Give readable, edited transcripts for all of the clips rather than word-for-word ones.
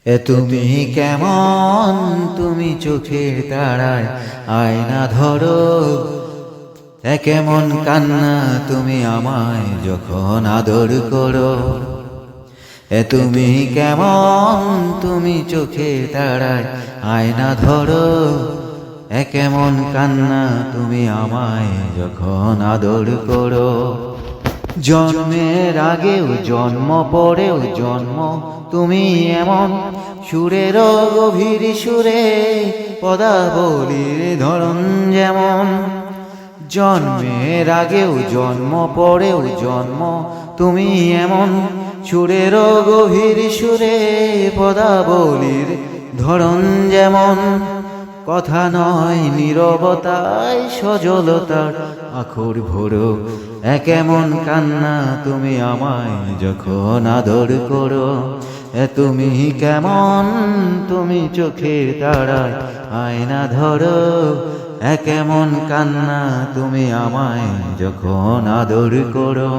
তুমি কেমন, তুমি চোখের তারায় আয়না ধরো। কেমন কান্না তুমি আমায় যখন আদর করো। তুমি কেমন, তুমি চোখের তারায় আয়না ধরো। কেমন কান্না তুমি আমায় যখন আদর করো। জন্মের আগেও জন্ম পরেও জন্ম তুমি এমন, সুরের গভীর সুরে পদাবলীর ধরন যেমন। জন্মের আগেও জন্ম পরেও জন্ম তুমি এমন, সুরের গভীর সুরে পদাবলীর ধরন যেমন। কথা নয় নীরবতায় সজলতার আখর ভরো। কেমন কান্না তুমি আমায় যখন আদর করো। তুমি কেমন, তুমি চোখের তারায় আয়না ধরো। কেমন কান্না তুমি আমায় যখন আদর করো।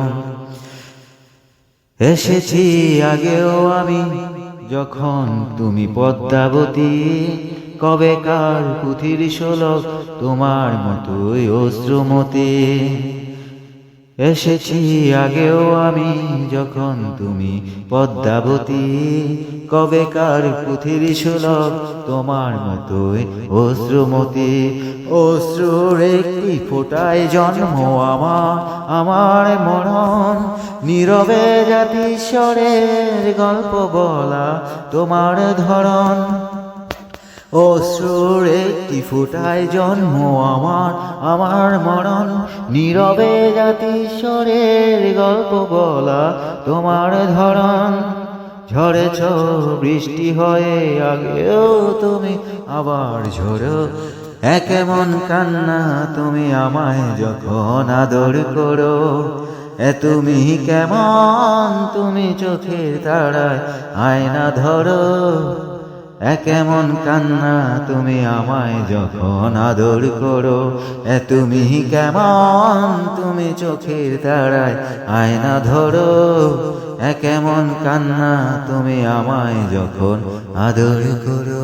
এসেছি আগেও আমি যখন তুমি পদ্মাবতী, কবেকার পুঁথির শোলক তোমার মতোই অশ্রুমতি। এসেছি আগেও আমি যখন তুমি পদ্মাবতী, কবেকার পুঁথির শোলক তোমার মতোই অশ্রুমতি। অশ্রুর একটি ফোঁটায় জন্ম আমার মরণ, নীরবে জাতিস্বরের গল্প বলা তোমার ধরন। অশ্রুর একটি ফোঁটায় জন্ম আমার মরণ, নীরবে জাতিস্বরের গল্প বলা তোমার ধরন। ঝরেছ বৃষ্টি হয়ে আগেও তুমি আবার ঝরো। কেমন কান্না তুমি আমায় যখন আদর করো। তুমি কেমন, তুমি চোখের তারায় আয়না ধরো। কেমন কান্না তুমি আমায় যখন আদর করো। তুমি কেমন, তুমি চোখের তারায় আয়না ধরো। কেমন কান্না তুমি আমায় যখন আদর করো।